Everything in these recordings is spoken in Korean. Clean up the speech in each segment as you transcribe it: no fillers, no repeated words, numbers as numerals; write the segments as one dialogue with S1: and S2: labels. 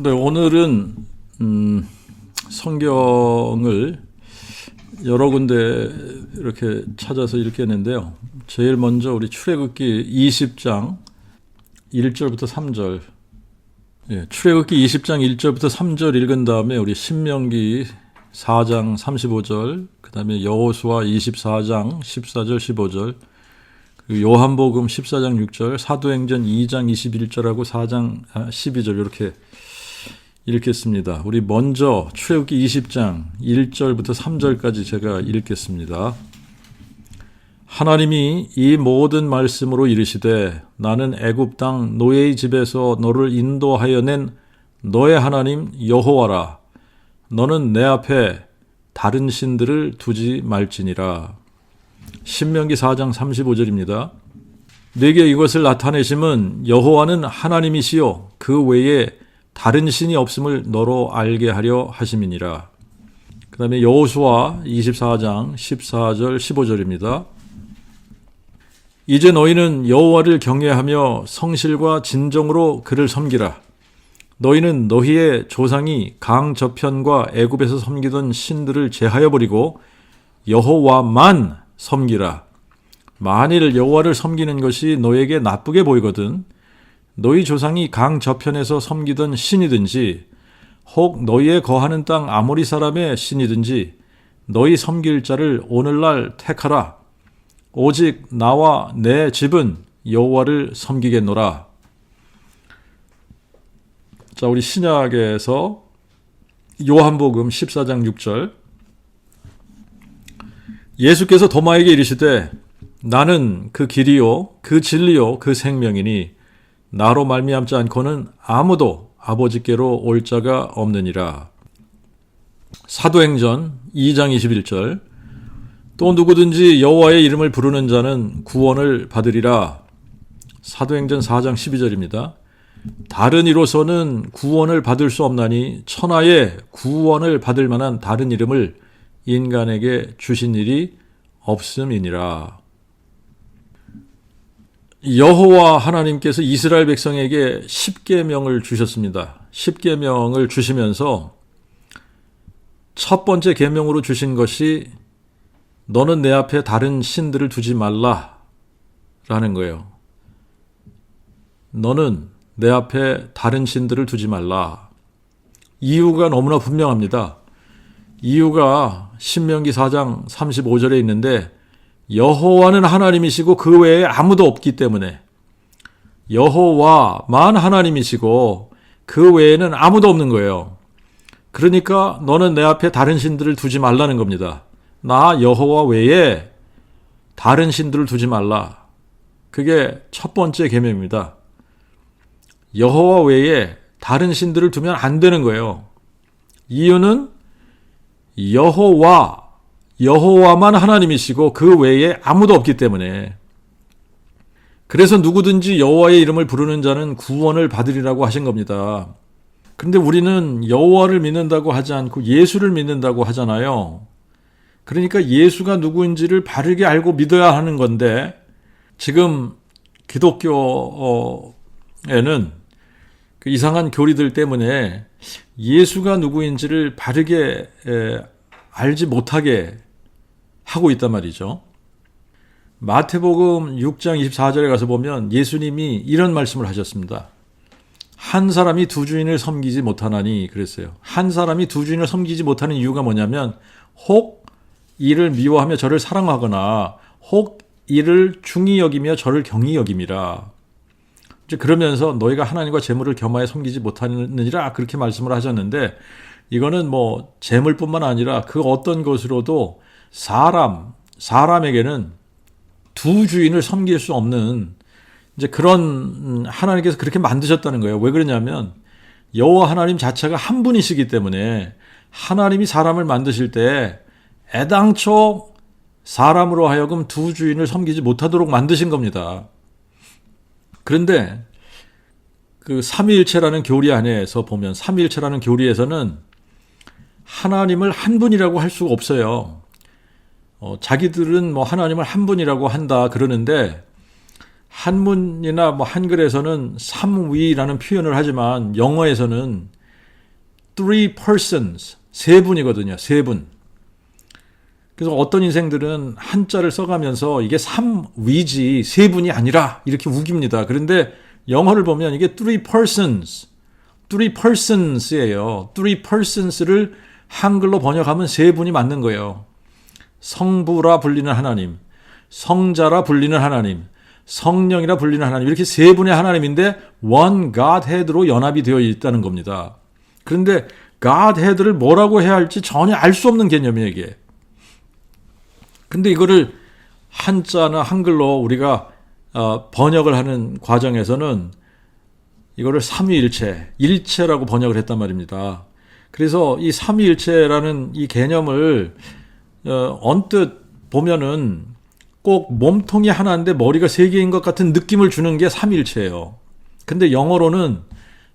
S1: 네, 오늘은 성경을 여러 군데 이렇게 찾아서 읽겠는데요. 제일 먼저 우리 출애굽기 20장 1절부터 3절, 출애굽기 20장 1절부터 3절 읽은 다음에 우리 신명기 4장 35절, 그 다음에 여호수아 24장 14절 15절, 요한복음 14장 6절, 사도행전 2장 21절하고 4장 12절 이렇게 읽겠습니다. 우리 먼저 출애굽기 20장 1절부터 3절까지 제가 읽겠습니다. 하나님이 이 모든 말씀으로 이르시되 나는 애굽 땅 노예의 집에서 너를 인도하여 낸 너의 하나님 여호와라. 너는 내 앞에 다른 신들을 두지 말지니라. 신명기 4장 35절입니다. 네게 이것을 나타내심은 여호와는 하나님이시요 그 외에 다른 신이 없음을 너로 알게 하려 하심이니라. 그 다음에 여호수아 24장 14절 15절입니다. 이제 너희는 여호와를 경외하며 성실과 진정으로 그를 섬기라. 너희는 너희의 조상이 강 저편과 애굽에서 섬기던 신들을 제하여 버리고 여호와만 섬기라. 만일 여호와를 섬기는 것이 너에게 나쁘게 보이거든 너희 조상이 강 저편에서 섬기던 신이든지 혹 너희의 거하는 땅 아모리 사람의 신이든지 너희 섬길 자를 오늘날 택하라. 오직 나와 내 집은 여호와를 섬기겠노라. 자, 우리 신약에서 요한복음 14장 6절, 예수께서 도마에게 이르시되 나는 그 길이요 그 진리요 그 생명이니 나로 말미암지 않고는 아무도 아버지께로 올 자가 없느니라. 사도행전 2장 21절, 또 누구든지 여호와의 이름을 부르는 자는 구원을 받으리라. 사도행전 4장 12절입니다. 다른 이로서는 구원을 받을 수 없나니 천하에 구원을 받을 만한 다른 이름을 인간에게 주신 일이 없음이니라. 여호와 하나님께서 이스라엘 백성에게 10계명을 주셨습니다. 10계명을 주시면서 첫 번째 계명으로 주신 것이 너는 내 앞에 다른 신들을 두지 말라라는 거예요. 너는 내 앞에 다른 신들을 두지 말라. 이유가 너무나 분명합니다. 이유가 신명기 4장 35절에 있는데 여호와는 하나님이시고 그 외에 아무도 없기 때문에, 여호와만 하나님이시고 그 외에는 아무도 없는 거예요. 그러니까 너는 내 앞에 다른 신들을 두지 말라는 겁니다. 나 여호와 외에 다른 신들을 두지 말라. 그게 첫 번째 계명입니다. 여호와 외에 다른 신들을 두면 안 되는 거예요. 이유는 여호와만 하나님이시고 그 외에 아무도 없기 때문에. 그래서 누구든지 여호와의 이름을 부르는 자는 구원을 받으리라고 하신 겁니다. 그런데 우리는 여호와를 믿는다고 하지 않고 예수를 믿는다고 하잖아요. 그러니까 예수가 누구인지를 바르게 알고 믿어야 하는 건데, 지금 기독교에는 그 이상한 교리들 때문에 예수가 누구인지를 바르게 알지 못하게 하고 있단 말이죠. 마태복음 6장 24절에 가서 보면 예수님이 이런 말씀을 하셨습니다. 한 사람이 두 주인을 섬기지 못하나니 그랬어요. 한 사람이 두 주인을 섬기지 못하는 이유가 뭐냐면 혹 이를 미워하며 저를 사랑하거나 혹 이를 중히 여기며 저를 경히 여김이라. 이제 그러면서 너희가 하나님과 재물을 겸하여 섬기지 못하느니라 그렇게 말씀을 하셨는데, 이거는 뭐 재물뿐만 아니라 그 어떤 것으로도 사람에게는 두 주인을 섬길 수 없는 이제 그런 하나님께서 그렇게 만드셨다는 거예요. 왜 그러냐면 여호와 하나님 자체가 한 분이시기 때문에 하나님이 사람을 만드실 때 애당초 사람으로 하여금 두 주인을 섬기지 못하도록 만드신 겁니다. 그런데 그 삼위일체라는 교리 안에서 보면, 삼위일체라는 교리에서는 하나님을 한 분이라고 할 수가 없어요. 자기들은 뭐 하나님을 한 분이라고 한다 그러는데, 한문이나 뭐 한글에서는 삼위라는 표현을 하지만 영어에서는 three persons, 세 분이거든요. 세 분. 그래서 어떤 인생들은 한자를 써가면서 이게 삼위지 세 분이 아니라 이렇게 우깁니다. 그런데 영어를 보면 이게 three persons예요. three persons를 한글로 번역하면 세 분이 맞는 거예요. 성부라 불리는 하나님, 성자라 불리는 하나님, 성령이라 불리는 하나님, 이렇게 세 분의 하나님인데 one Godhead로 연합이 되어 있다는 겁니다. 그런데 Godhead를 뭐라고 해야 할지 전혀 알 수 없는 개념이에요, 이게. 근데 이거를 한자나 한글로 우리가 번역을 하는 과정에서는 이거를 삼위일체, 일체라고 번역을 했단 말입니다. 그래서 이 삼위일체라는 이 개념을 언뜻 보면은 꼭 몸통이 하나인데 머리가 세 개인 것 같은 느낌을 주는 게 삼위일체예요. 근데 영어로는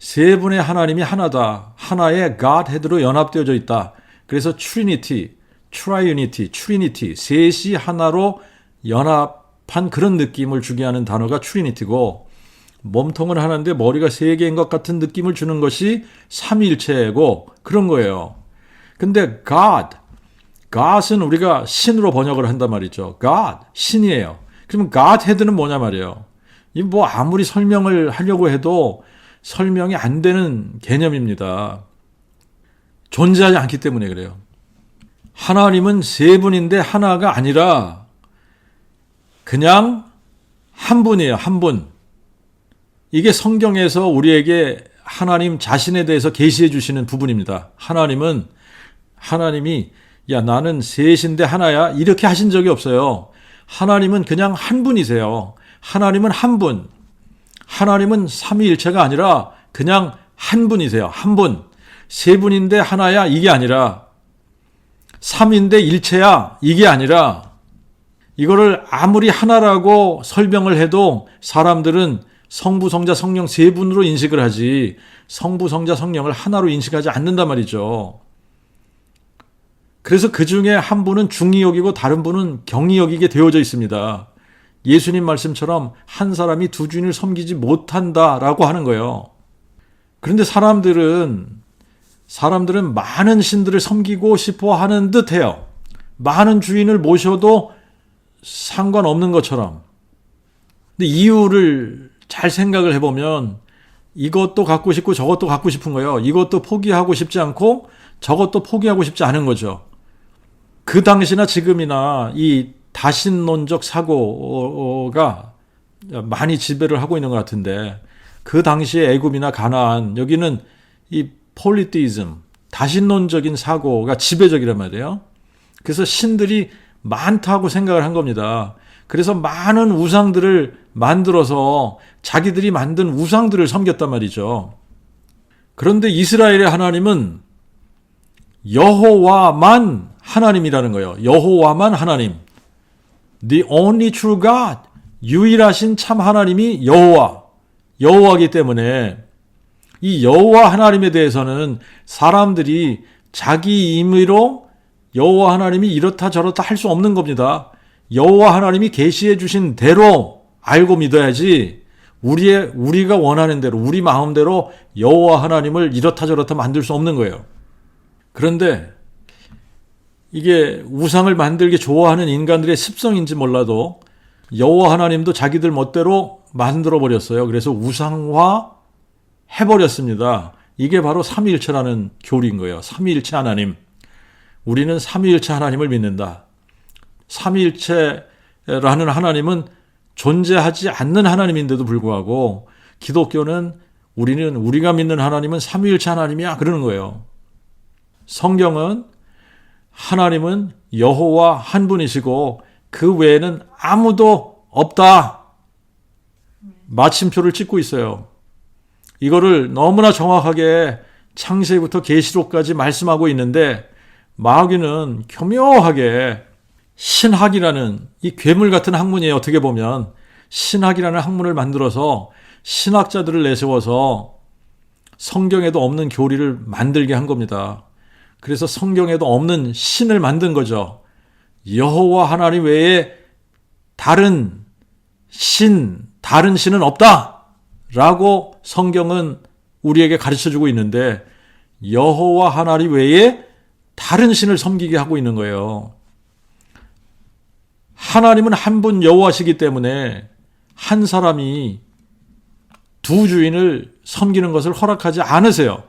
S1: 세 분의 하나님이 하나다. 하나의 Godhead로 연합되어져 있다. 그래서 Trinity, Trinity, 셋이 하나로 연합한 그런 느낌을 주게 하는 단어가 Trinity고, 몸통은 하나인데 머리가 세 개인 것 같은 느낌을 주는 것이 삼위일체고 그런 거예요. 근데 God은 우리가 신으로 번역을 한단 말이죠. God, 신이에요. 그러면 Godhead는 뭐냐 말이에요. 이 뭐 아무리 설명을 하려고 해도 설명이 안 되는 개념입니다. 존재하지 않기 때문에 그래요. 하나님은 세 분인데 하나가 아니라 그냥 한 분이에요. 한 분. 이게 성경에서 우리에게 하나님 자신에 대해서 계시해 주시는 부분입니다. 하나님이 야 나는 셋인데 하나야 이렇게 하신 적이 없어요. 하나님은 그냥 한 분이세요. 하나님은 한 분. 하나님은 삼위일체가 아니라 그냥 한 분이세요. 한 분. 세 분인데 하나야 이게 아니라 삼인데 일체야 이게 아니라, 이거를 아무리 하나라고 설명을 해도 사람들은 성부, 성자, 성령 세 분으로 인식을 하지 성부, 성자, 성령을 하나로 인식하지 않는단 말이죠. 그래서 그 중에 한 분은 중히 여기고 다른 분은 경히 여기게 되어져 있습니다. 예수님 말씀처럼 한 사람이 두 주인을 섬기지 못한다라고 하는 거예요. 그런데 사람들은 많은 신들을 섬기고 싶어 하는 듯해요. 많은 주인을 모셔도 상관없는 것처럼. 근데 이유를 잘 생각을 해보면 이것도 갖고 싶고 저것도 갖고 싶은 거예요. 이것도 포기하고 싶지 않고 저것도 포기하고 싶지 않은 거죠. 그 당시나 지금이나 이 다신론적 사고가 많이 지배를 하고 있는 것 같은데, 그 당시에 애굽이나 가나안, 여기는 이 폴리티즘, 다신론적인 사고가 지배적이란 말이에요. 그래서 신들이 많다고 생각을 한 겁니다. 그래서 많은 우상들을 만들어서 자기들이 만든 우상들을 섬겼단 말이죠. 그런데 이스라엘의 하나님은 여호와만 하나님이라는 거예요. 여호와만 하나님. The only true God. 유일하신 참 하나님이 여호와이기 때문에 이 여호와 하나님에 대해서는 사람들이 자기 임의로 여호와 하나님이 이렇다 저렇다 할 수 없는 겁니다. 여호와 하나님이 계시해 주신 대로 알고 믿어야지, 우리가 원하는 대로 우리 마음대로 여호와 하나님을 이렇다 저렇다 만들 수 없는 거예요. 그런데 이게 우상을 만들기 좋아하는 인간들의 습성인지 몰라도 여호와 하나님도 자기들 멋대로 만들어 버렸어요. 그래서 우상화 해버렸습니다. 이게 바로 삼위일체라는 교리인 거예요. 삼위일체 하나님. 우리는 삼위일체 하나님을 믿는다. 삼위일체라는 하나님은 존재하지 않는 하나님인데도 불구하고 기독교는 우리가 믿는 하나님은 삼위일체 하나님이야 그러는 거예요. 성경은 하나님은 여호와 한 분이시고 그 외에는 아무도 없다. 마침표를 찍고 있어요. 이거를 너무나 정확하게 창세기부터 계시록까지 말씀하고 있는데, 마귀는 교묘하게 신학이라는 이 괴물 같은 학문이에요. 어떻게 보면 신학이라는 학문을 만들어서 신학자들을 내세워서 성경에도 없는 교리를 만들게 한 겁니다. 그래서 성경에도 없는 신을 만든 거죠. 여호와 하나님 외에 다른 신은 없다 라고 성경은 우리에게 가르쳐주고 있는데, 여호와 하나님 외에 다른 신을 섬기게 하고 있는 거예요. 하나님은 한 분 여호와시기 때문에 한 사람이 두 주인을 섬기는 것을 허락하지 않으세요.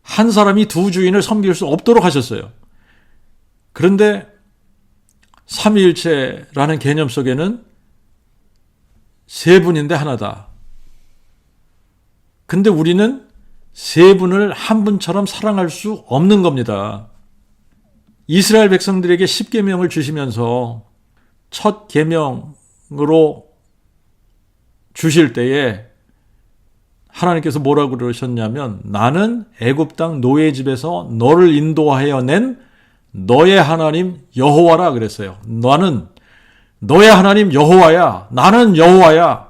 S1: 한 사람이 두 주인을 섬길 수 없도록 하셨어요. 그런데 삼위일체라는 개념 속에는 세 분인데 하나다. 근데 우리는 세 분을 한 분처럼 사랑할 수 없는 겁니다. 이스라엘 백성들에게 10계명을 주시면서 첫 계명으로 주실 때에 하나님께서 뭐라고 그러셨냐면 나는 애굽 땅 노예 집에서 너를 인도하여 낸 너의 하나님 여호와라 그랬어요. 나는 너의 하나님 여호와야. 나는 여호와야.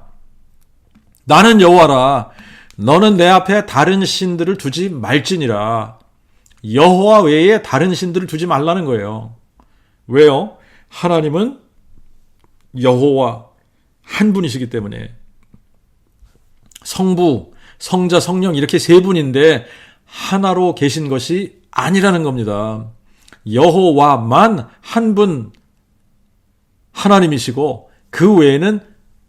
S1: 나는 여호와라. 너는 내 앞에 다른 신들을 두지 말지니라. 여호와 외에 다른 신들을 두지 말라는 거예요. 왜요? 하나님은 여호와 한 분이시기 때문에. 성부, 성자, 성령 이렇게 세 분인데 하나로 계신 것이 아니라는 겁니다. 여호와만 한 분 하나님이시고 그 외에는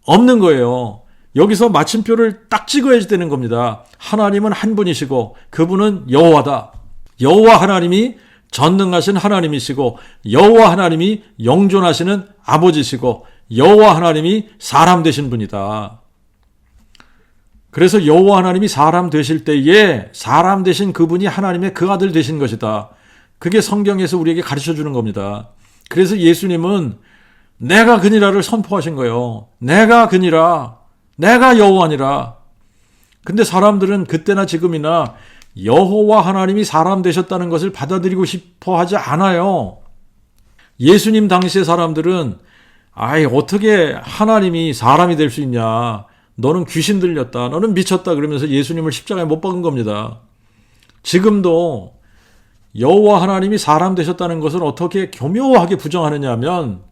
S1: 없는 거예요. 여기서 마침표를 딱 찍어야 되는 겁니다. 하나님은 한 분이시고 그분은 여호와다. 여호와 하나님이 전능하신 하나님이시고 여호와 하나님이 영존하시는 아버지시고 여호와 하나님이 사람 되신 분이다. 그래서 여호와 하나님이 사람 되실 때에 사람 되신 그분이 하나님의 그 아들 되신 것이다. 그게 성경에서 우리에게 가르쳐 주는 겁니다. 그래서 예수님은 내가 그니라를 선포하신 거예요. 내가 그니라. 내가 여호와니라. 근데 사람들은 그때나 지금이나 여호와 하나님이 사람 되셨다는 것을 받아들이고 싶어 하지 않아요. 예수님 당시의 사람들은 어떻게 하나님이 사람이 될 수 있냐. 너는 귀신 들렸다. 너는 미쳤다. 그러면서 예수님을 십자가에 못 박은 겁니다. 지금도 여호와 하나님이 사람 되셨다는 것을 어떻게 교묘하게 부정하느냐 하면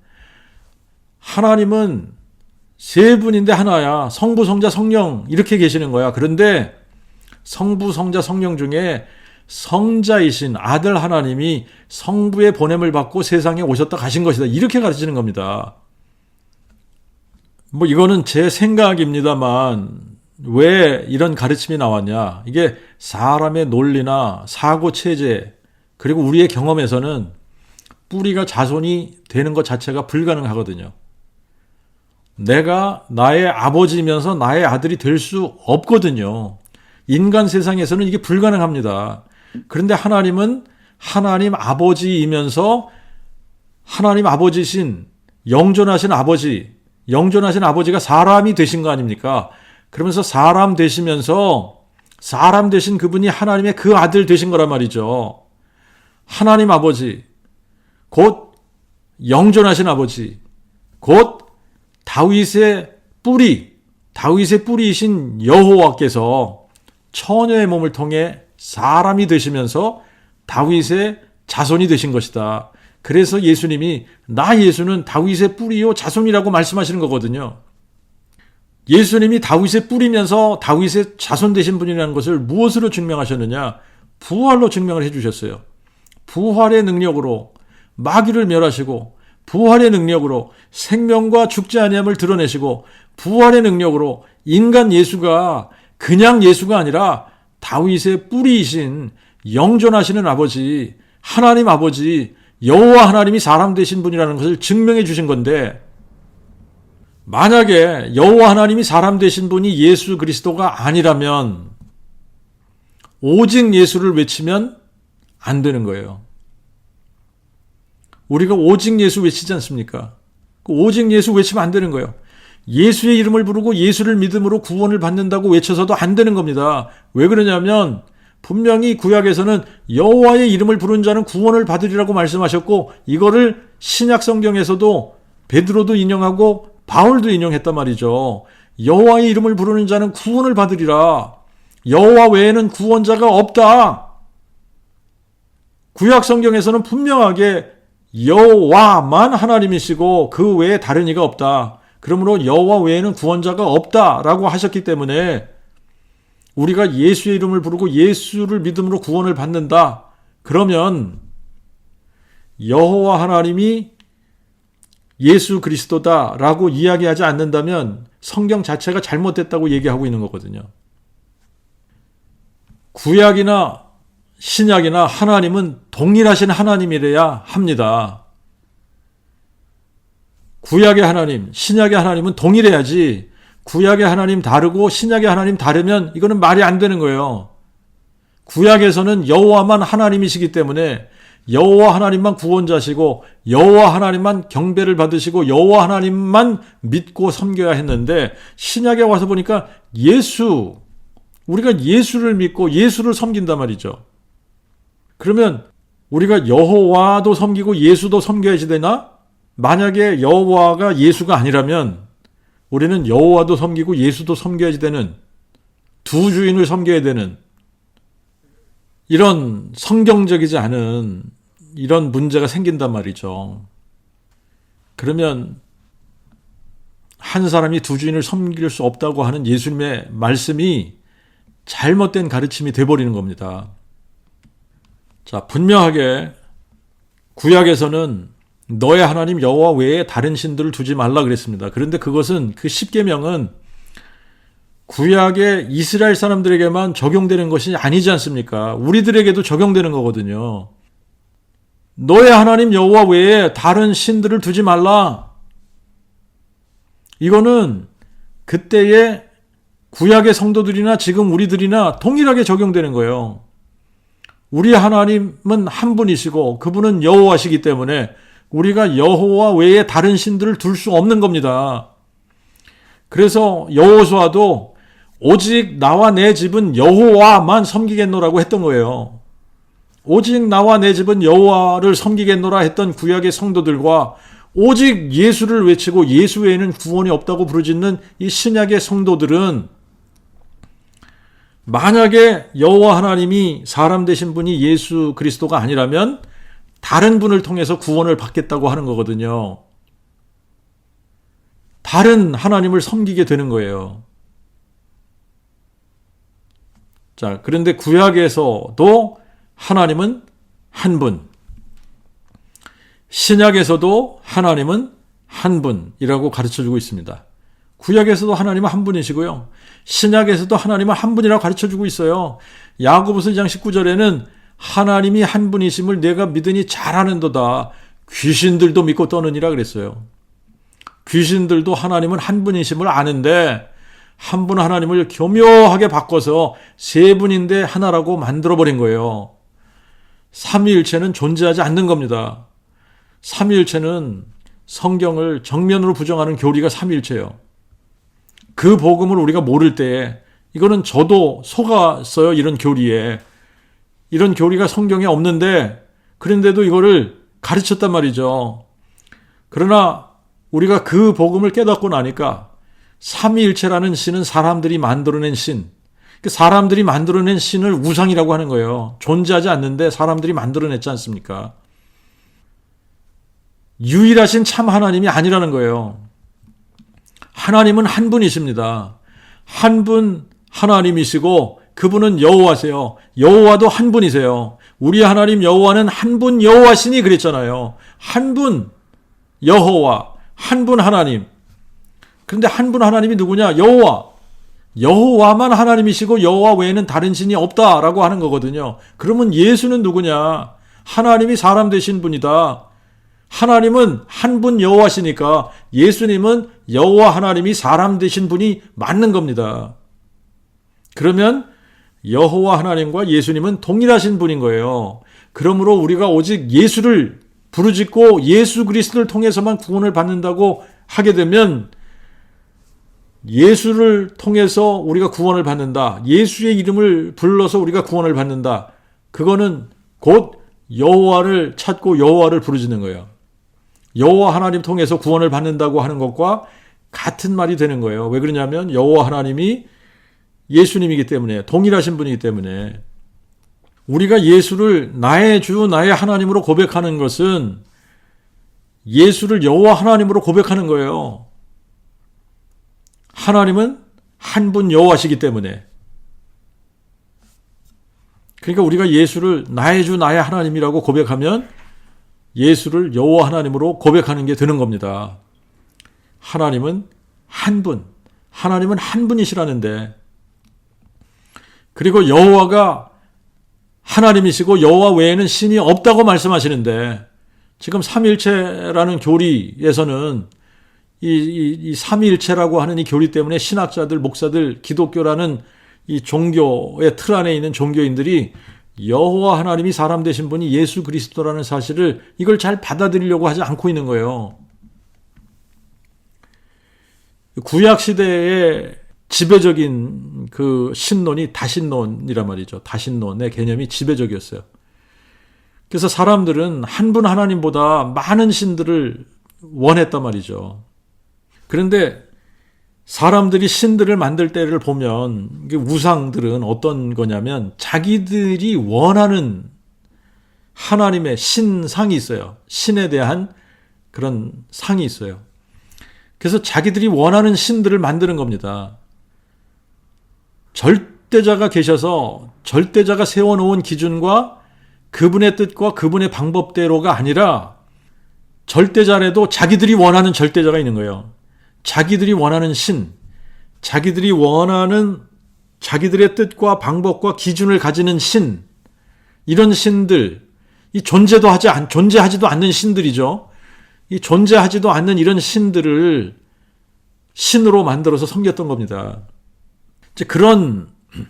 S1: 하나님은 세 분인데 하나야. 성부, 성자, 성령 이렇게 계시는 거야. 그런데 성부, 성자, 성령 중에 성자이신 아들 하나님이 성부의 보냄을 받고 세상에 오셨다 가신 것이다. 이렇게 가르치는 겁니다. 이거는 제 생각입니다만 왜 이런 가르침이 나왔냐. 이게 사람의 논리나 사고 체제 그리고 우리의 경험에서는 뿌리가 자손이 되는 것 자체가 불가능하거든요. 내가 나의 아버지면서 나의 아들이 될 수 없거든요. 인간 세상에서는 이게 불가능합니다. 그런데 하나님은 하나님 아버지이면서 하나님 아버지신 영존하신 아버지가 사람이 되신 거 아닙니까? 그러면서 사람 되시면서 사람 되신 그분이 하나님의 그 아들 되신 거란 말이죠. 하나님 아버지, 곧 영존하신 아버지, 곧 다윗의 뿌리이신 여호와께서 처녀의 몸을 통해 사람이 되시면서 다윗의 자손이 되신 것이다. 그래서 예수님이 나 예수는 다윗의 뿌리요 자손이라고 말씀하시는 거거든요. 예수님이 다윗의 뿌리면서 다윗의 자손 되신 분이라는 것을 무엇으로 증명하셨느냐? 부활로 증명을 해주셨어요. 부활의 능력으로 마귀를 멸하시고 부활의 능력으로 생명과 죽지 아니함을 드러내시고 부활의 능력으로 인간 예수가 그냥 예수가 아니라 다윗의 뿌리이신 영존하시는 아버지, 하나님 아버지, 여호와 하나님이 사람 되신 분이라는 것을 증명해 주신 건데 만약에 여호와 하나님이 사람 되신 분이 예수 그리스도가 아니라면 오직 예수를 외치면 안 되는 거예요. 우리가 오직 예수 외치지 않습니까? 오직 예수 외치면 안 되는 거예요. 예수의 이름을 부르고 예수를 믿음으로 구원을 받는다고 외쳐서도 안 되는 겁니다. 왜 그러냐면 분명히 구약에서는 여호와의 이름을 부른 자는 구원을 받으리라고 말씀하셨고 이거를 신약 성경에서도 베드로도 인용하고 바울도 인용했단 말이죠. 여호와의 이름을 부르는 자는 구원을 받으리라. 여호와 외에는 구원자가 없다. 구약 성경에서는 분명하게 여호와만 하나님이시고 그 외에 다른 이가 없다. 그러므로 여호와 외에는 구원자가 없다라고 하셨기 때문에 우리가 예수의 이름을 부르고 예수를 믿음으로 구원을 받는다. 그러면 여호와 하나님이 예수 그리스도다라고 이야기하지 않는다면 성경 자체가 잘못됐다고 얘기하고 있는 거거든요. 구약이나 신약이나 하나님은 동일하신 하나님이래야 합니다. 구약의 하나님, 신약의 하나님은 동일해야지 구약의 하나님 다르고 신약의 하나님 다르면 이거는 말이 안 되는 거예요. 구약에서는 여호와만 하나님이시기 때문에 여호와 하나님만 구원자시고 여호와 하나님만 경배를 받으시고 여호와 하나님만 믿고 섬겨야 했는데 신약에 와서 보니까 우리가 예수를 믿고 예수를 섬긴단 말이죠. 그러면 우리가 여호와도 섬기고 예수도 섬겨야지 되나? 만약에 여호와가 예수가 아니라면 우리는 여호와도 섬기고 예수도 섬겨야지 되는, 두 주인을 섬겨야 되는 이런 성경적이지 않은 이런 문제가 생긴단 말이죠. 그러면 한 사람이 두 주인을 섬길 수 없다고 하는 예수님의 말씀이 잘못된 가르침이 돼버리는 겁니다. 자, 분명하게 구약에서는 너의 하나님 여호와 외에 다른 신들을 두지 말라 그랬습니다. 그런데 그것은 그 십계명은 구약의 이스라엘 사람들에게만 적용되는 것이 아니지 않습니까? 우리들에게도 적용되는 거거든요. 너의 하나님 여호와 외에 다른 신들을 두지 말라. 이거는 그때의 구약의 성도들이나 지금 우리들이나 동일하게 적용되는 거예요. 우리 하나님은 한 분이시고 그분은 여호와시기 때문에 우리가 여호와 외에 다른 신들을 둘 수 없는 겁니다. 그래서 여호수아도 오직 나와 내 집은 여호와만 섬기겠노라고 했던 거예요. 오직 나와 내 집은 여호와를 섬기겠노라 했던 구약의 성도들과 오직 예수를 외치고 예수 외에는 구원이 없다고 부르짖는 이 신약의 성도들은 만약에 여호와 하나님이 사람 되신 분이 예수 그리스도가 아니라면 다른 분을 통해서 구원을 받겠다고 하는 거거든요. 다른 하나님을 섬기게 되는 거예요. 자, 그런데 구약에서도 하나님은 한 분, 신약에서도 하나님은 한 분이라고 가르쳐주고 있습니다. 구약에서도 하나님은 한 분이시고요. 신약에서도 하나님은 한 분이라고 가르쳐주고 있어요. 야고보서 2장 19절에는 하나님이 한 분이심을 내가 믿으니 잘하는도다. 귀신들도 믿고 떠느니라 그랬어요. 귀신들도 하나님은 한 분이심을 아는데 한 분 하나님을 교묘하게 바꿔서 세 분인데 하나라고 만들어버린 거예요. 삼위일체는 존재하지 않는 겁니다. 삼위일체는 성경을 정면으로 부정하는 교리가 삼위일체예요. 그 복음을 우리가 모를 때에 이거는 저도 속았어요. 이런 교리에. 이런 교리가 성경에 없는데 그런데도 이거를 가르쳤단 말이죠. 그러나 우리가 그 복음을 깨닫고 나니까 삼위일체라는 신은 사람들이 만들어낸 신, 사람들이 만들어낸 신을 우상이라고 하는 거예요. 존재하지 않는데 사람들이 만들어냈지 않습니까? 유일하신 참 하나님이 아니라는 거예요. 하나님은 한 분이십니다. 한 분 하나님이시고 그분은 여호와세요. 여호와도 한 분이세요. 우리 하나님 여호와는 한 분 여호와시니 그랬잖아요. 한 분 여호와, 한 분 하나님. 그런데 한 분 하나님이 누구냐? 여호와. 여호와만 하나님이시고 여호와 외에는 다른 신이 없다라고 하는 거거든요. 그러면 예수는 누구냐? 하나님이 사람 되신 분이다. 하나님은 한 분 여호와시니까 예수님은 여호와 하나님이 사람 되신 분이 맞는 겁니다. 그러면 여호와 하나님과 예수님은 동일하신 분인 거예요. 그러므로 우리가 오직 예수를 부르짖고 예수 그리스도를 통해서만 구원을 받는다고 하게 되면 예수를 통해서 우리가 구원을 받는다. 예수의 이름을 불러서 우리가 구원을 받는다. 그거는 곧 여호와를 찾고 여호와를 부르짖는 거예요. 여호와 하나님 통해서 구원을 받는다고 하는 것과 같은 말이 되는 거예요. 왜 그러냐면 여호와 하나님이 예수님이기 때문에, 동일하신 분이기 때문에 우리가 예수를 나의 주, 나의 하나님으로 고백하는 것은 예수를 여호와 하나님으로 고백하는 거예요. 하나님은 한 분 여호와시기 때문에 그러니까 우리가 예수를 나의 주 나의 하나님이라고 고백하면 예수를 여호와 하나님으로 고백하는 게 되는 겁니다. 하나님은 한 분, 하나님은 한 분이시라는데, 그리고 여호와가 하나님이시고 여호와 외에는 신이 없다고 말씀하시는데, 지금 삼일체라는 교리에서는 이 삼위일체라고 하는 이 교리 때문에 신학자들, 목사들, 기독교라는 이 종교의 틀 안에 있는 종교인들이 여호와 하나님이 사람 되신 분이 예수 그리스도라는 사실을 이걸 잘 받아들이려고 하지 않고 있는 거예요. 구약 시대의 지배적인 그 신론이 다신론이란 말이죠. 다신론의 개념이 지배적이었어요. 그래서 사람들은 한 분 하나님보다 많은 신들을 원했단 말이죠. 그런데 사람들이 신들을 만들 때를 보면 우상들은 어떤 거냐면 자기들이 원하는 하나님의 신상이 있어요. 신에 대한 그런 상이 있어요. 그래서 자기들이 원하는 신들을 만드는 겁니다. 절대자가 계셔서 절대자가 세워놓은 기준과 그분의 뜻과 그분의 방법대로가 아니라 절대자라도 자기들이 원하는 절대자가 있는 거예요. 자기들이 원하는 신, 자기들이 원하는 자기들의 뜻과 방법과 기준을 가지는 신, 이런 신들, 이 존재하지도 않는 신들이죠. 이 존재하지도 않는 이런 신들을 신으로 만들어서 섬겼던 겁니다. 이제 그런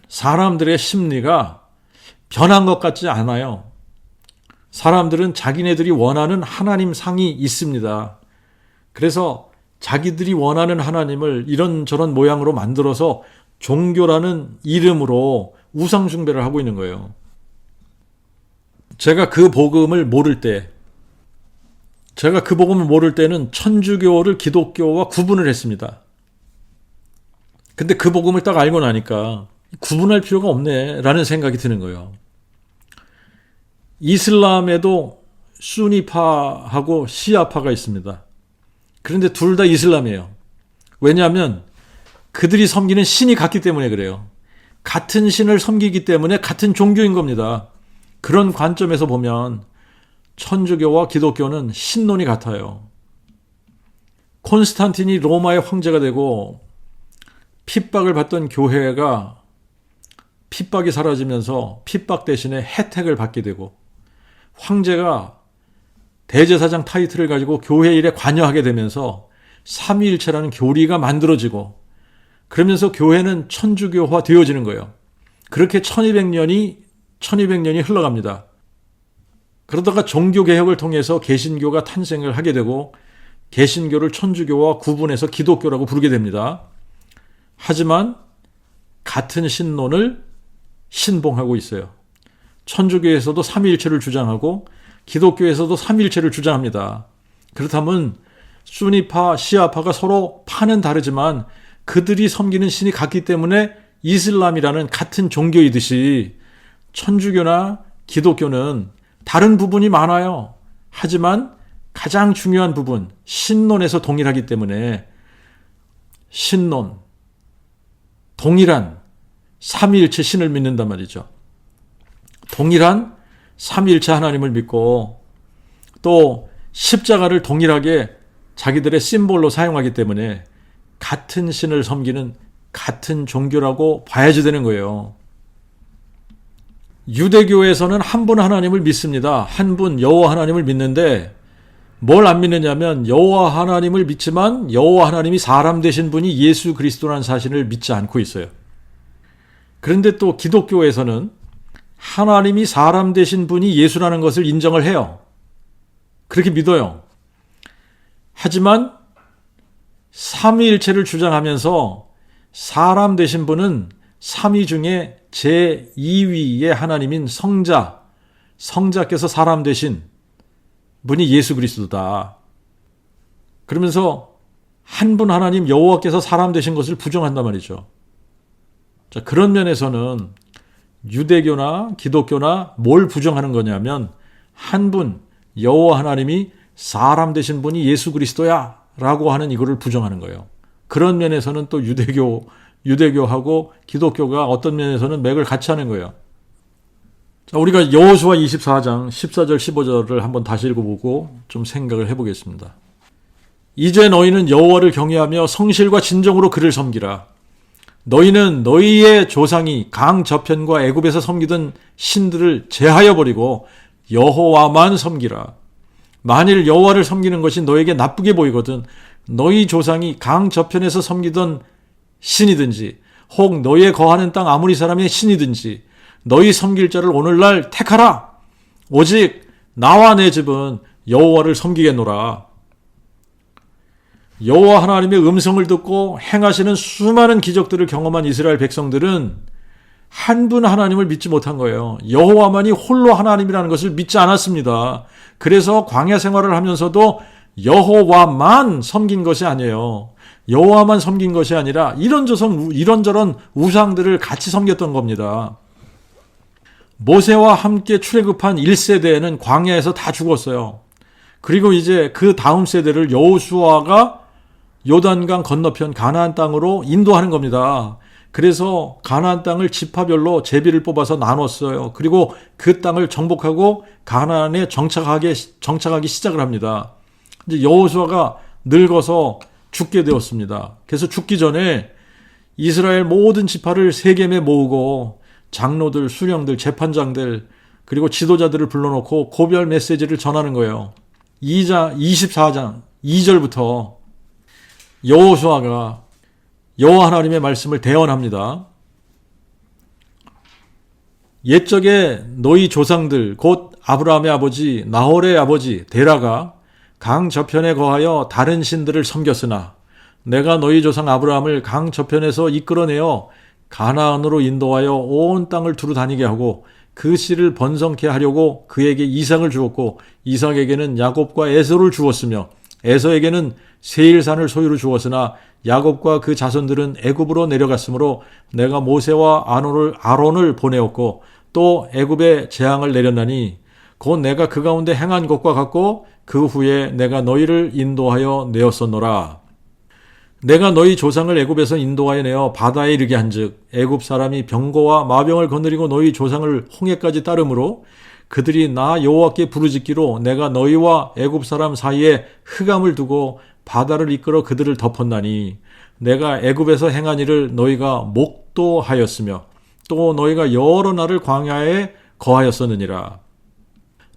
S1: 사람들의 심리가 변한 것 같지 않아요. 사람들은 자기네들이 원하는 하나님 상이 있습니다. 그래서 자기들이 원하는 하나님을 이런저런 모양으로 만들어서 종교라는 이름으로 우상 숭배를 하고 있는 거예요. 제가 그 복음을 모를 때는 천주교를 기독교와 구분을 했습니다. 근데 그 복음을 딱 알고 나니까 구분할 필요가 없네 라는 생각이 드는 거예요. 이슬람에도 수니파하고 시아파가 있습니다. 그런데 둘 다 이슬람이에요. 왜냐하면 그들이 섬기는 신이 같기 때문에 그래요. 같은 신을 섬기기 때문에 같은 종교인 겁니다. 그런 관점에서 보면 천주교와 기독교는 신론이 같아요. 콘스탄틴이 로마의 황제가 되고 핍박을 받던 교회가 핍박이 사라지면서 핍박 대신에 혜택을 받게 되고 황제가 대제사장 타이틀을 가지고 교회 일에 관여하게 되면서 삼위일체라는 교리가 만들어지고 그러면서 교회는 천주교화 되어지는 거예요. 그렇게 1200년이 흘러갑니다. 그러다가 종교개혁을 통해서 개신교가 탄생을 하게 되고 개신교를 천주교와 구분해서 기독교라고 부르게 됩니다. 하지만 같은 신론을 신봉하고 있어요. 천주교에서도 삼위일체를 주장하고 기독교에서도 삼위일체를 주장합니다. 그렇다면 수니파, 시아파가 서로 파는 다르지만 그들이 섬기는 신이 같기 때문에 이슬람이라는 같은 종교이듯이 천주교나 기독교는 다른 부분이 많아요. 하지만 가장 중요한 부분, 신론에서 동일하기 때문에 신론, 동일한 삼위일체 신을 믿는단 말이죠. 동일한 삼위일체 하나님을 믿고 또 십자가를 동일하게 자기들의 심볼로 사용하기 때문에 같은 신을 섬기는 같은 종교라고 봐야지 되는 거예요. 유대교에서는 한 분 하나님을 믿습니다. 한 분 여호와 하나님을 믿는데 뭘 안 믿느냐면 여호와 하나님을 믿지만 여호와 하나님이 사람 되신 분이 예수 그리스도라는 사실을 믿지 않고 있어요. 그런데 또 기독교에서는 하나님이 사람 되신 분이 예수라는 것을 인정을 해요. 그렇게 믿어요. 하지만 삼위일체를 주장하면서 사람 되신 분은 삼위 중에 제2위의 하나님인 성자께서 사람 되신 분이 예수 그리스도다. 그러면서 한 분 하나님 여호와께서 사람 되신 것을 부정한단 말이죠. 자, 그런 면에서는 유대교나 기독교나 뭘 부정하는 거냐면 한 분 여호와 하나님이 사람 되신 분이 예수 그리스도야 라고 하는 이거를 부정하는 거예요. 그런 면에서는 또 유대교하고 기독교가 어떤 면에서는 맥을 같이 하는 거예요. 자, 우리가 여호수아 24장 14절 15절을 한번 다시 읽어보고 좀 생각을 해보겠습니다. 이제 너희는 여호와를 경외하며 성실과 진정으로 그를 섬기라. 너희는 너희의 조상이 강 저편과 애굽에서 섬기던 신들을 제하여 버리고 여호와만 섬기라. 만일 여호와를 섬기는 것이 너에게 나쁘게 보이거든 너희 조상이 강 저편에서 섬기던 신이든지 혹 너희의 거하는 땅 아무리 사람의 신이든지 너희 섬길 자를 오늘날 택하라. 오직 나와 내 집은 여호와를 섬기겠노라. 여호와 하나님의 음성을 듣고 행하시는 수많은 기적들을 경험한 이스라엘 백성들은 한 분 하나님을 믿지 못한 거예요. 여호와만이 홀로 하나님이라는 것을 믿지 않았습니다. 그래서 광야 생활을 하면서도 여호와만 섬긴 것이 아니에요. 여호와만 섬긴 것이 아니라 이런저런 우상들을 같이 섬겼던 겁니다. 모세와 함께 출애굽한 1세대에는 광야에서 다 죽었어요. 그리고 이제 그 다음 세대를 여호수아가 요단강 건너편 가나안 땅으로 인도하는 겁니다. 그래서 가나안 땅을 지파별로 제비를 뽑아서 나눴어요. 그리고 그 땅을 정복하고 가나안에 정착하기 시작을 합니다. 이제 여호수아가 늙어서 죽게 되었습니다. 그래서 죽기 전에 이스라엘 모든 지파를 세겜에 모으고 장로들, 수령들, 재판장들 그리고 지도자들을 불러놓고 고별 메시지를 전하는 거예요. 24장 2절부터 여호수아가 여호와 하나님의 말씀을 대언합니다. 옛적에 너희 조상들 곧 아브라함의 아버지 나홀의 아버지 데라가 강 저편에 거하여 다른 신들을 섬겼으나 내가 너희 조상 아브라함을 강 저편에서 이끌어내어 가나안으로 인도하여 온 땅을 두루 다니게 하고 그 씨를 번성케 하려고 그에게 이삭을 주었고 이삭에게는 야곱과 에서를 주었으며 에서에게는 세일산을 소유로 주었으나 야곱과 그 자손들은 애굽으로 내려갔으므로 내가 모세와 아론을 보내었고 또 애굽에 재앙을 내렸나니 곧 내가 그 가운데 행한 것과 같고 그 후에 내가 너희를 인도하여 내었었노라. 내가 너희 조상을 애굽에서 인도하여 내어 바다에 이르게 한즉 애굽 사람이 병거와 마병을 거느리고 너희 조상을 홍해까지 따르므로 그들이 나 여호와께 부르짖기로 내가 너희와 애굽 사람 사이에 흑암을 두고 바다를 이끌어 그들을 덮었나니 내가 애굽에서 행한 일을 너희가 목도하였으며 또 너희가 여러 날을 광야에 거하였었느니라.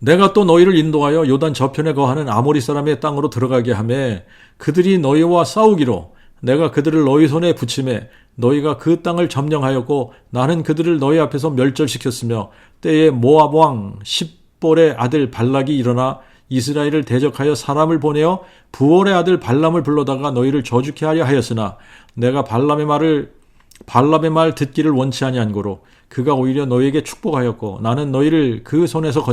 S1: 내가 또 너희를 인도하여 요단 저편에 거하는 아모리 사람의 땅으로 들어가게 하매 그들이 너희와 싸우기로 내가 그들을 너희 손에 붙이매 너희가 그 땅을 점령하였고 나는 그들을 너희 앞에서 멸절시켰으며 때에 모압 왕 십볼의 아들 발락이 일어나 이스라엘을 대적하여 사람을 보내어 부올의 아들 발람을 불러다가 너희를 저주케 하려 하였으나 내가 발람의 말 듣기를 원치 아니한 고로 그가 오히려 너희에게 축복하였고 나는 너희를 그 손에서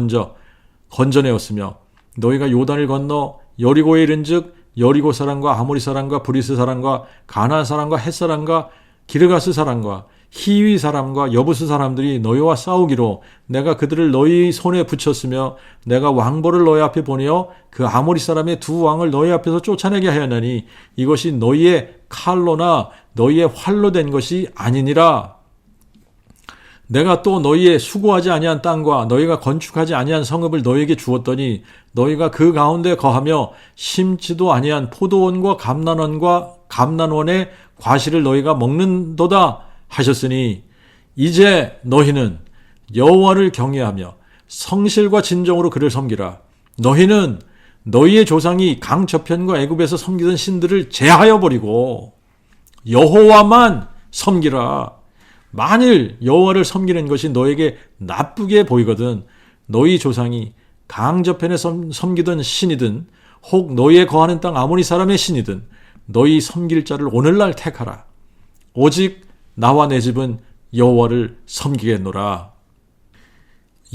S1: 건져내었으며 너희가 요단을 건너 여리고에 이른즉 여리고 사람과 아모리 사람과 브리스 사람과 가나안 사람과 헷 사람과 기르가스 사람과 히위 사람과 여부스 사람들이 너희와 싸우기로 내가 그들을 너희 손에 붙였으며 내가 왕보를 너희 앞에 보내어 그 아모리 사람의 두 왕을 너희 앞에서 쫓아내게 하였나니 이것이 너희의 칼로나 너희의 활로 된 것이 아니니라. 내가 또 너희의 수고하지 아니한 땅과 너희가 건축하지 아니한 성읍을 너희에게 주었더니 너희가 그 가운데 거하며 심지도 아니한 포도원과 감난원의 과실을 너희가 먹는도다 하셨으니 이제 너희는 여호와를 경외하며 성실과 진정으로 그를 섬기라. 너희는 너희의 조상이 강 저편과 애굽에서 섬기던 신들을 제하여 버리고 여호와만 섬기라. 만일 여호와를 섬기는 것이 너에게 나쁘게 보이거든 너희 조상이 강 저편에 섬기던 신이든 혹 너희의 거하는 땅 아모리 사람의 신이든 너희 섬길 자를 오늘날 택하라. 오직 나와 내 집은 여호와를 섬기겠노라.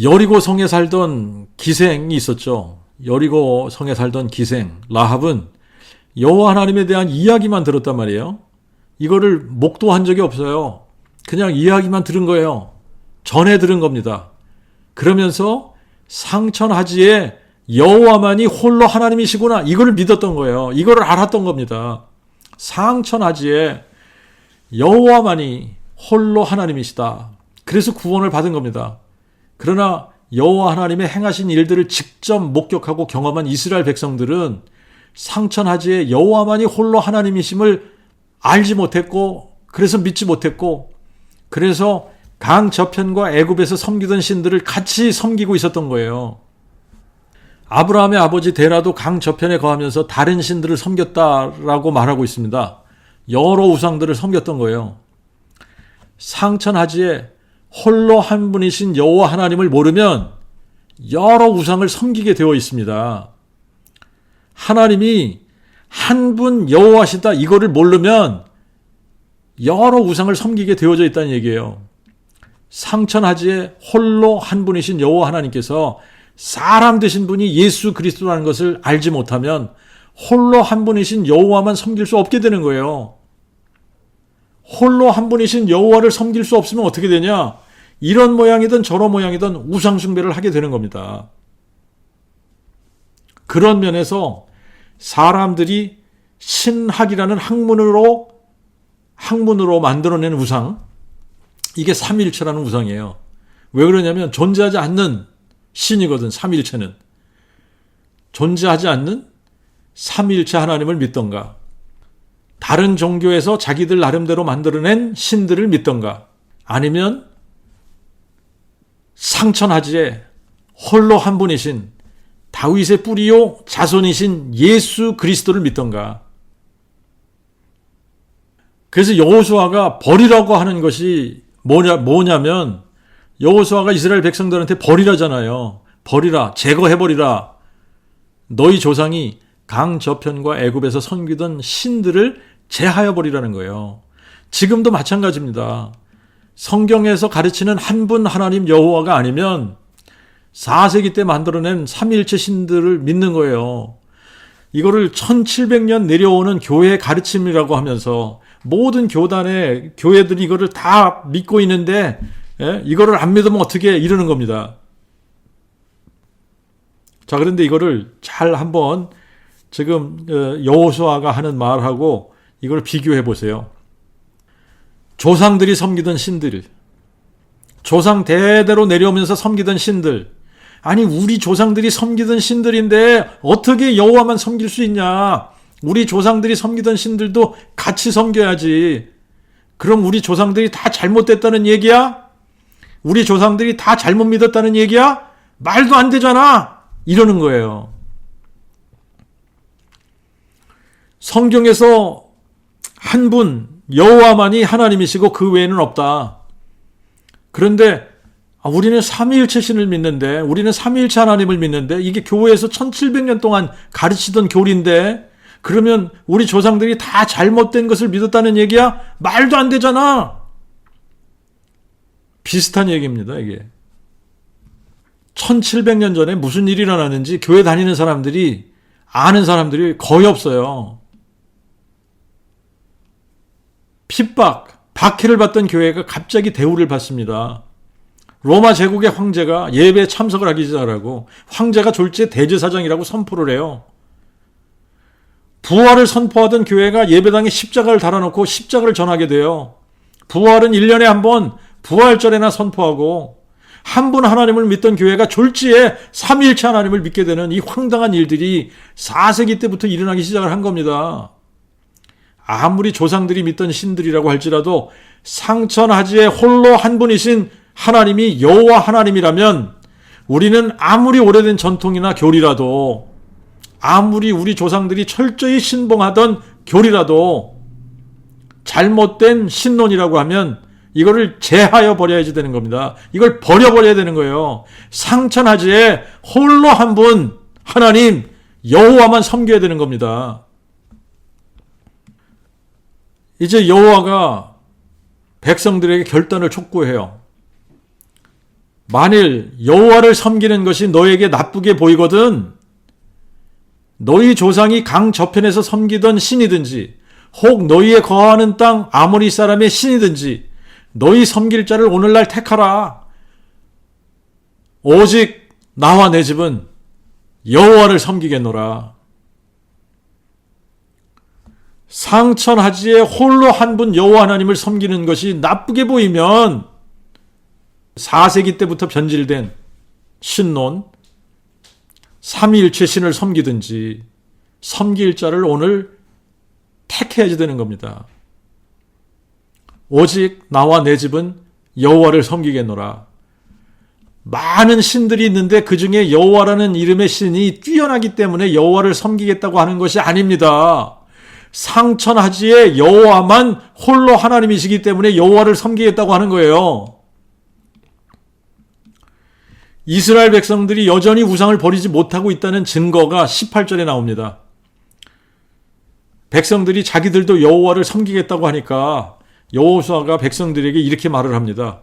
S1: 여리고 성에 살던 기생이 있었죠. 여리고 성에 살던 기생 라합은 여호와 하나님에 대한 이야기만 들었단 말이에요. 이거를 목도한 적이 없어요. 그냥 이야기만 들은 거예요. 전해 들은 겁니다. 그러면서 상천하지에 여호와만이 홀로 하나님이시구나 이거를 믿었던 거예요. 이거를 알았던 겁니다. 상천하지에 여호와만이 홀로 하나님이시다. 그래서 구원을 받은 겁니다. 그러나 여호와 하나님의 행하신 일들을 직접 목격하고 경험한 이스라엘 백성들은 상천하지에 여호와만이 홀로 하나님이심을 알지 못했고, 그래서 믿지 못했고, 그래서 강 저편과 애굽에서 섬기던 신들을 같이 섬기고 있었던 거예요. 아브라함의 아버지 데라도 강 저편에 거하면서 다른 신들을 섬겼다라고 말하고 있습니다. 여러 우상들을 섬겼던 거예요. 상천하지에 홀로 한 분이신 여호와 하나님을 모르면 여러 우상을 섬기게 되어 있습니다. 하나님이 한 분 여호와시다 이거를 모르면 여러 우상을 섬기게 되어져 있다는 얘기예요. 상천하지에 홀로 한 분이신 여호와 하나님께서 사람 되신 분이 예수 그리스도라는 것을 알지 못하면 홀로 한 분이신 여호와만 섬길 수 없게 되는 거예요. 홀로 한 분이신 여호와를 섬길 수 없으면 어떻게 되냐? 이런 모양이든 저런 모양이든 우상 숭배를 하게 되는 겁니다. 그런 면에서 사람들이 신학이라는 학문으로 만들어낸 우상, 이게 삼위일체라는 우상이에요. 왜 그러냐면 존재하지 않는 신이거든. 삼위일체는 존재하지 않는 삼위일체 하나님을 믿던가, 다른 종교에서 자기들 나름대로 만들어낸 신들을 믿던가, 아니면 상천하지에 홀로 한 분이신 다윗의 뿌리요 자손이신 예수 그리스도를 믿던가. 그래서 여호수아가 버리라고 하는 것이 뭐냐면 여호수아가 이스라엘 백성들한테 버리라잖아요. 버리라, 제거해버리라. 너희 조상이 강 저편과 애굽에서 섬기던 신들을 제하여 버리라는 거예요. 지금도 마찬가지입니다. 성경에서 가르치는 한 분 하나님 여호와가 아니면 4세기 때 만들어낸 삼위일체 신들을 믿는 거예요. 이거를 1700년 내려오는 교회의 가르침이라고 하면서 모든 교회들이 이거를 다 믿고 있는데, 이거를 안 믿으면 어떻게 이러는 겁니다. 자, 그런데 이거를 잘 한번 지금 여호수아가 하는 말하고 이걸 비교해 보세요. 조상들이 섬기던 신들, 조상 대대로 내려오면서 섬기던 신들, 아니 우리 조상들이 섬기던 신들인데 어떻게 여호와만 섬길 수 있냐? 우리 조상들이 섬기던 신들도 같이 섬겨야지. 그럼 우리 조상들이 다 잘못됐다는 얘기야? 우리 조상들이 다 잘못 믿었다는 얘기야? 말도 안 되잖아. 이러는 거예요. 성경에서 한 분 여호와만이 하나님이시고 그 외에는 없다. 그런데 우리는 삼위일체 신을 믿는데, 우리는 삼위일체 하나님을 믿는데, 이게 교회에서 1700년 동안 가르치던 교리인데, 그러면 우리 조상들이 다 잘못된 것을 믿었다는 얘기야? 말도 안 되잖아. 비슷한 얘기입니다, 이게. 1700년 전에 무슨 일이 일어났는지 교회 다니는 사람들이 아는 사람들이 거의 없어요. 핍박, 박해를 받던 교회가 갑자기 대우를 받습니다. 로마 제국의 황제가 예배에 참석을 하기 시작하고 황제가 졸지에 대제사장이라고 선포를 해요. 부활을 선포하던 교회가 예배당에 십자가를 달아놓고 십자가를 전하게 돼요. 부활은 1년에 한 번 부활절에나 선포하고, 한 분 하나님을 믿던 교회가 졸지에 삼위일체 하나님을 믿게 되는 이 황당한 일들이 4세기 때부터 일어나기 시작을 한 겁니다. 아무리 조상들이 믿던 신들이라고 할지라도 상천하지에 홀로 한 분이신 하나님이 여호와 하나님이라면, 우리는 아무리 오래된 전통이나 교리라도, 아무리 우리 조상들이 철저히 신봉하던 교리라도 잘못된 신론이라고 하면 이거를 제하여 버려야지 되는 겁니다. 이걸 버려버려야 되는 거예요. 상천하지에 홀로 한 분 하나님 여호와만 섬겨야 되는 겁니다. 이제 여호와가 백성들에게 결단을 촉구해요. 만일 여호와를 섬기는 것이 너에게 나쁘게 보이거든, 너희 조상이 강 저편에서 섬기던 신이든지, 혹 너희의 거하는 땅 아모리 사람의 신이든지, 너희 섬길 자를 오늘날 택하라. 오직 나와 내 집은 여호와를 섬기겠노라. 상천하지에 홀로 한 분 여호와 하나님을 섬기는 것이 나쁘게 보이면 4세기 때부터 변질된 신론, 삼위일체 신을 섬기든지 섬길 자를 오늘 택해야지 되는 겁니다. 오직 나와 내 집은 여호와를 섬기겠노라. 많은 신들이 있는데 그 중에 여호와라는 이름의 신이 뛰어나기 때문에 여호와를 섬기겠다고 하는 것이 아닙니다. 상천하지에 여호와만 홀로 하나님이시기 때문에 여호와를 섬기겠다고 하는 거예요. 이스라엘 백성들이 여전히 우상을 버리지 못하고 있다는 증거가 18절에 나옵니다. 백성들이 자기들도 여호와를 섬기겠다고 하니까 여호수아가 백성들에게 이렇게 말을 합니다.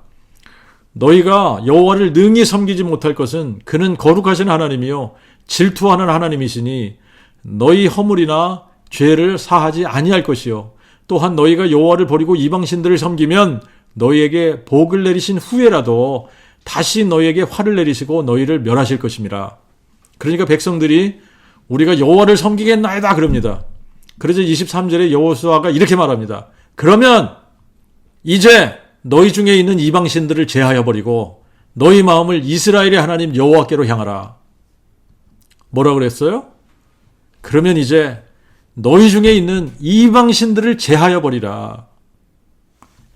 S1: 너희가 여호와를 능히 섬기지 못할 것은 그는 거룩하신 하나님이요 질투하는 하나님이시니 너희 허물이나 죄를 사하지 아니할 것이요 또한 너희가 여호와를 버리고 이방신들을 섬기면 너희에게 복을 내리신 후에라도 다시 너희에게 화를 내리시고 너희를 멸하실 것입니다. 그러니까 백성들이 우리가 여호와를 섬기겠나이다 그럽니다. 그래서 23절에 여호수아가 이렇게 말합니다. 그러면 이제 너희 중에 있는 이방신들을 제하여 버리고 너희 마음을 이스라엘의 하나님 여호와께로 향하라. 뭐라 그랬어요? 그러면 이제 너희 중에 있는 이방신들을 제하여 버리라.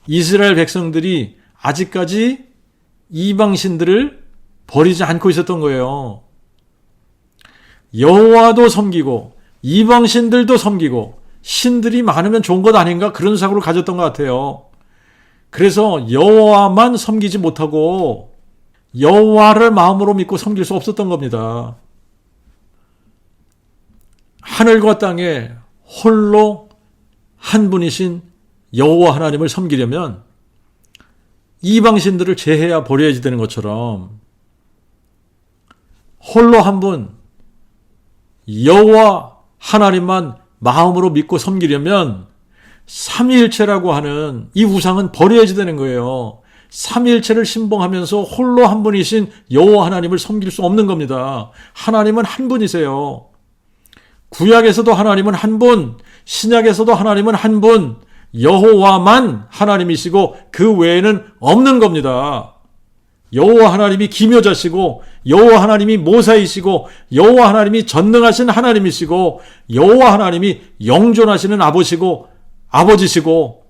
S1: 이스라엘 백성들이 아직까지 이방신들을 버리지 않고 있었던 거예요. 여호와도 섬기고 이방신들도 섬기고 신들이 많으면 좋은 것 아닌가 그런 사고를 가졌던 것 같아요. 그래서 여호와만 섬기지 못하고 여호와를 마음으로 믿고 섬길 수 없었던 겁니다. 하늘과 땅에 홀로 한 분이신 여호와 하나님을 섬기려면 이방신들을 제해야 버려야지 되는 것처럼 홀로 한 분 여호와 하나님만 마음으로 믿고 섬기려면 삼위일체라고 하는 이 우상은 버려야지 되는 거예요. 삼위일체를 신봉하면서 홀로 한 분이신 여호와 하나님을 섬길 수 없는 겁니다. 하나님은 한 분이세요. 구약에서도 하나님은 한 분, 신약에서도 하나님은 한 분, 여호와만 하나님이시고 그 외에는 없는 겁니다. 여호와 하나님이 기묘자시고 여호와 하나님이 모사이시고 여호와 하나님이 전능하신 하나님이시고 여호와 하나님이 영존하시는 아버지시고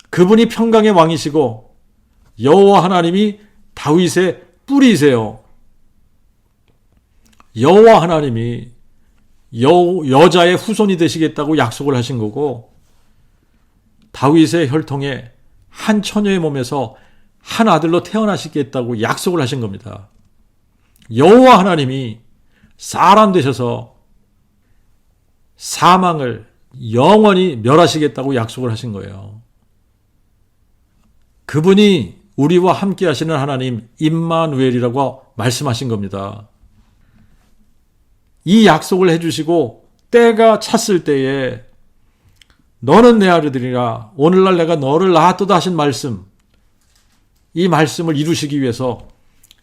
S1: 그분이 평강의 왕이시고 여호와 하나님이 다윗의 뿌리이세요. 여호와 하나님이 여자의 후손이 되시겠다고 약속을 하신 거고 다윗의 혈통에 한 처녀의 몸에서 한 아들로 태어나시겠다고 약속을 하신 겁니다. 여호와 하나님이 사람 되셔서 사망을 영원히 멸하시겠다고 약속을 하신 거예요. 그분이 우리와 함께 하시는 하나님 임마누엘이라고 말씀하신 겁니다. 이 약속을 해주시고 때가 찼을 때에 너는 내 아들이라 오늘날 내가 너를 낳았도다 하신 말씀, 이 말씀을 이루시기 위해서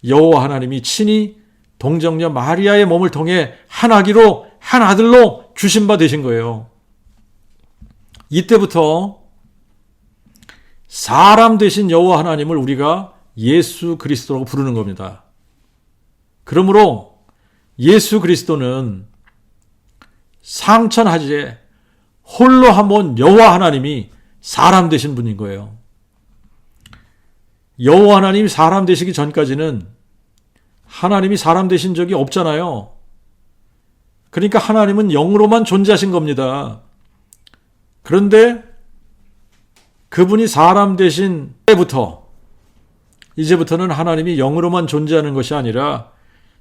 S1: 여호와 하나님이 친히 동정녀 마리아의 몸을 통해 한 아기로 한 아들로 주신 바 되신 거예요. 이때부터 사람 되신 여호와 하나님을 우리가 예수 그리스도라고 부르는 겁니다. 그러므로 예수 그리스도는 상천하지에 홀로 한 분 여호와 하나님이 사람 되신 분인 거예요. 여호와 하나님이 사람 되시기 전까지는 하나님이 사람 되신 적이 없잖아요. 그러니까 하나님은 영으로만 존재하신 겁니다. 그런데 그분이 사람 되신 때부터 이제부터는 하나님이 영으로만 존재하는 것이 아니라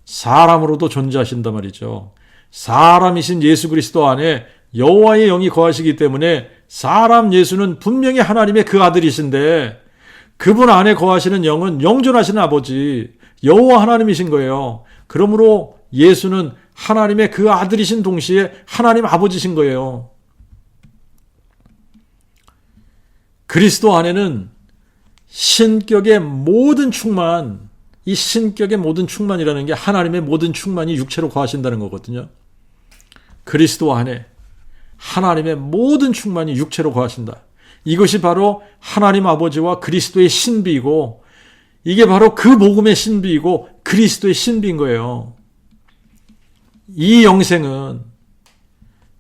S1: 사람으로도 존재하신단 말이죠. 사람이신 예수 그리스도 안에 여호와의 영이 거하시기 때문에 사람 예수는 분명히 하나님의 그 아들이신데 그분 안에 거하시는 영은 영존하시는 아버지 여호와 하나님이신 거예요. 그러므로 예수는 하나님의 그 아들이신 동시에 하나님 아버지신 거예요. 그리스도 안에는 신격의 모든 충만, 이 신격의 모든 충만이라는 게 하나님의 모든 충만이 육체로 거하신다는 거거든요. 그리스도 안에 하나님의 모든 충만이 육체로 거하신다. 이것이 바로 하나님 아버지와 그리스도의 신비이고 이게 바로 그 복음의 신비이고 그리스도의 신비인 거예요. 이 영생은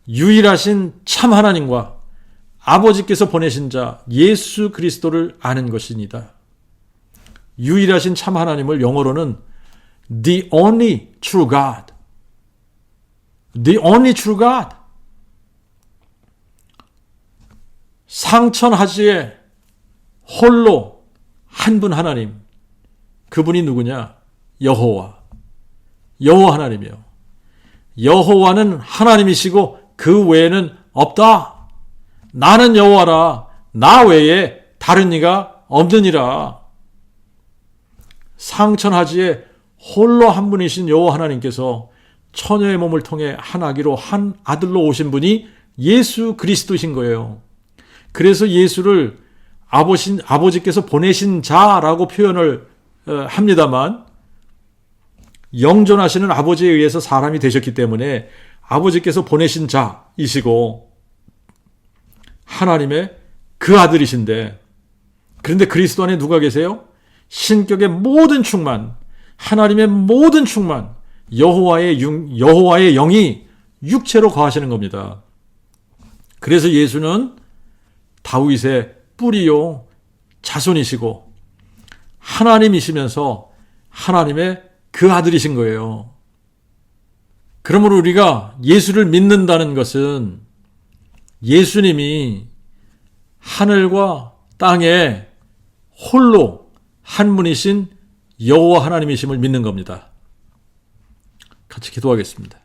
S1: 유일하신 참 하나님과 아버지께서 보내신 자 예수 그리스도를 아는 것입니다. 유일하신 참 하나님을 영어로는 The only true God. The only true God. 상천하지에 홀로 한 분 하나님. 그분이 누구냐? 여호와. 여호와 하나님이요. 여호와는 하나님이시고 그 외에는 없다. 나는 여호와라. 나 외에 다른 이가 없느니라. 상천하지에 홀로 한 분이신 여호와 하나님께서 처녀의 몸을 통해 한 아기로 한 아들로 오신 분이 예수 그리스도이신 거예요. 그래서 예수를 아버지께서 보내신 자라고 표현을 합니다만 영존하시는 아버지에 의해서 사람이 되셨기 때문에 아버지께서 보내신 자이시고 하나님의 그 아들이신데, 그런데 그리스도 안에 누가 계세요? 신격의 모든 충만, 하나님의 모든 충만, 여호와의 영이 육체로 거하시는 겁니다. 그래서 예수는 다윗의 뿌리요 자손이시고 하나님이시면서 하나님의 그 아들이신 거예요. 그러므로 우리가 예수를 믿는다는 것은 예수님이 하늘과 땅에 홀로 한 분이신 여호와 하나님이심을 믿는 겁니다. 같이 기도하겠습니다.